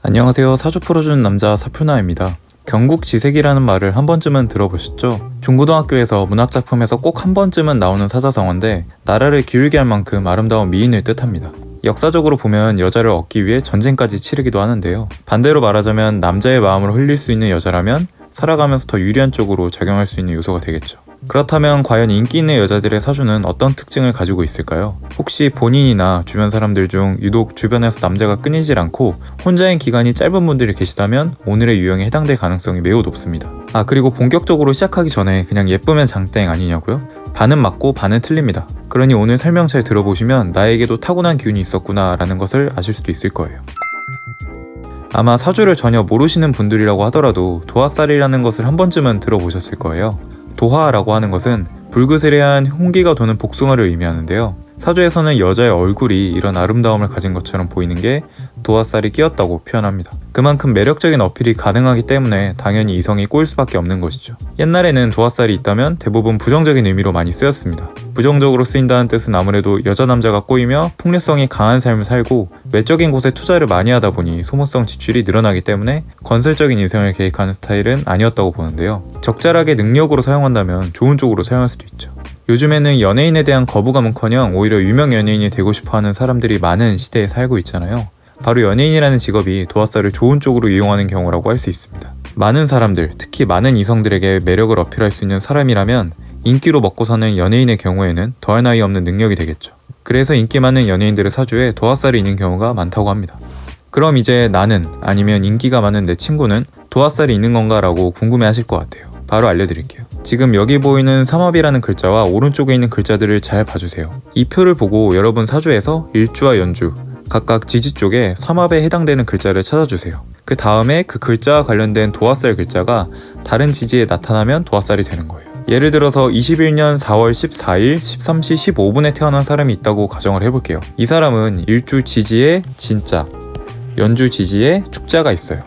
안녕하세요. 사주 풀어주는 남자 사풀나입니다. 경국지색이라는 말을 한 번쯤은 들어보셨죠? 중고등학교에서 문학작품에서 꼭 한 번쯤은 나오는 사자성어인데 나라를 기울게 할 만큼 아름다운 미인을 뜻합니다. 역사적으로 보면 여자를 얻기 위해 전쟁까지 치르기도 하는데요. 반대로 말하자면 남자의 마음을 흘릴 수 있는 여자라면 살아가면서 더 유리한 쪽으로 작용할 수 있는 요소가 되겠죠. 그렇다면 과연 인기 있는 여자들의 사주는 어떤 특징을 가지고 있을까요? 혹시 본인이나 주변 사람들 중 유독 주변에서 남자가 끊이질 않고 혼자인 기간이 짧은 분들이 계시다면 오늘의 유형에 해당될 가능성이 매우 높습니다. 그리고 본격적으로 시작하기 전에 그냥 예쁘면 장땡 아니냐고요? 반은 맞고 반은 틀립니다. 그러니 오늘 설명 잘 들어보시면 나에게도 타고난 기운이 있었구나 라는 것을 아실 수도 있을 거예요. 아마 사주를 전혀 모르시는 분들이라고 하더라도 도화살이라는 것을 한 번쯤은 들어보셨을 거예요. 도화라고 하는 것은 불그스레한 홍기가 도는 복숭아를 의미하는데요. 사주에서는 여자의 얼굴이 이런 아름다움을 가진 것처럼 보이는 게 도화살이 끼었다고 표현합니다. 그만큼 매력적인 어필이 가능하기 때문에 당연히 이성이 꼬일 수밖에 없는 것이죠. 옛날에는 도화살이 있다면 대부분 부정적인 의미로 많이 쓰였습니다. 부정적으로 쓰인다는 뜻은 아무래도 여자 남자가 꼬이며 폭력성이 강한 삶을 살고 외적인 곳에 투자를 많이 하다 보니 소모성 지출이 늘어나기 때문에 건설적인 인생을 계획하는 스타일은 아니었다고 보는데요. 적절하게 능력으로 사용한다면 좋은 쪽으로 사용할 수도 있죠. 요즘에는 연예인에 대한 거부감은커녕 오히려 유명 연예인이 되고 싶어하는 사람들이 많은 시대에 살고 있잖아요. 바로 연예인이라는 직업이 도화살을 좋은 쪽으로 이용하는 경우라고 할 수 있습니다. 많은 사람들, 특히 많은 이성들에게 매력을 어필할 수 있는 사람이라면 인기로 먹고 사는 연예인의 경우에는 더할 나위 없는 능력이 되겠죠. 그래서 인기 많은 연예인들의 사주에 도화살이 있는 경우가 많다고 합니다. 그럼 이제 나는 아니면 인기가 많은 내 친구는 도화살이 있는 건가 라고 궁금해 하실 것 같아요. 바로 알려드릴게요. 지금 여기 보이는 삼합이라는 글자와 오른쪽에 있는 글자들을 잘 봐주세요. 이 표를 보고 여러분 사주에서 일주와 연주, 각각 지지 쪽에 삼합에 해당되는 글자를 찾아주세요. 그 다음에 그 글자와 관련된 도화살 글자가 다른 지지에 나타나면 도화살이 되는 거예요. 예를 들어서 21년 4월 14일 13시 15분에 태어난 사람이 있다고 가정을 해볼게요. 이 사람은 일주 지지에 진자, 연주 지지에 축자가 있어요.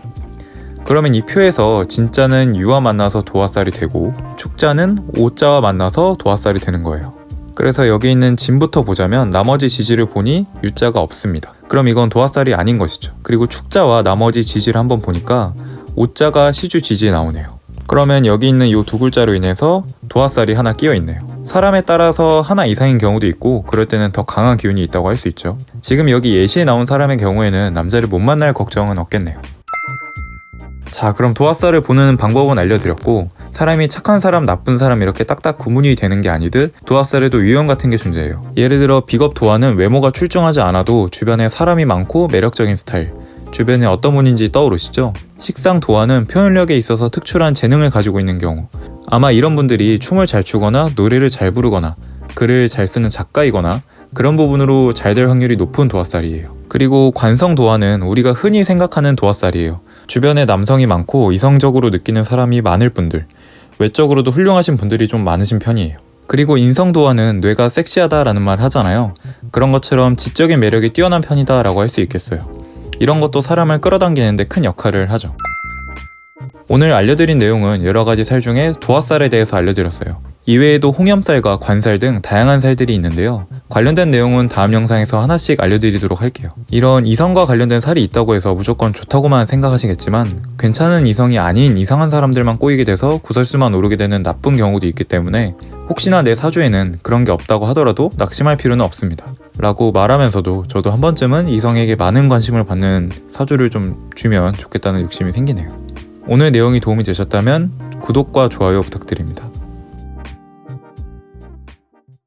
그러면 이 표에서 진자는 유와 만나서 도화살이 되고 축자는 오자와 만나서 도화살이 되는 거예요. 그래서 여기 있는 진부터 보자면 나머지 지지를 보니 유자가 없습니다. 그럼 이건 도화살이 아닌 것이죠. 그리고 축자와 나머지 지지를 한번 보니까 오자가 시주 지지에 나오네요. 그러면 여기 있는 이 두 글자로 인해서 도화살이 하나 끼어 있네요. 사람에 따라서 하나 이상인 경우도 있고 그럴 때는 더 강한 기운이 있다고 할 수 있죠. 지금 여기 예시에 나온 사람의 경우에는 남자를 못 만날 걱정은 없겠네요. 자, 그럼 도화살을 보는 방법은 알려드렸고 사람이 착한 사람, 나쁜 사람 이렇게 딱딱 구분이 되는 게 아니듯 도화살에도 유형 같은 게 존재해요. 예를 들어 비겁 도화는 외모가 출중하지 않아도 주변에 사람이 많고 매력적인 스타일, 주변에 어떤 분인지 떠오르시죠? 식상 도화는 표현력에 있어서 특출한 재능을 가지고 있는 경우, 아마 이런 분들이 춤을 잘 추거나 노래를 잘 부르거나 글을 잘 쓰는 작가이거나 그런 부분으로 잘 될 확률이 높은 도화살이에요. 그리고 관성 도화는 우리가 흔히 생각하는 도화살이에요. 주변에 남성이 많고 이성적으로 느끼는 사람이 많을 분들, 외적으로도 훌륭하신 분들이 좀 많으신 편이에요. 그리고 인성 도화는 뇌가 섹시하다라는 말 하잖아요. 그런 것처럼 지적인 매력이 뛰어난 편이다 라고 할 수 있겠어요. 이런 것도 사람을 끌어당기는데 큰 역할을 하죠. 오늘 알려드린 내용은 여러가지 살 중에 도화살에 대해서 알려드렸어요. 이외에도 홍염살과 관살 등 다양한 살들이 있는데요. 관련된 내용은 다음 영상에서 하나씩 알려드리도록 할게요. 이런 이성과 관련된 살이 있다고 해서 무조건 좋다고만 생각하시겠지만 괜찮은 이성이 아닌 이상한 사람들만 꼬이게 돼서 구설수만 오르게 되는 나쁜 경우도 있기 때문에 혹시나 내 사주에는 그런 게 없다고 하더라도 낙심할 필요는 없습니다. 라고 말하면서도 저도 한 번쯤은 이성에게 많은 관심을 받는 사주를 좀 주면 좋겠다는 욕심이 생기네요. 오늘 내용이 도움이 되셨다면 구독과 좋아요 부탁드립니다.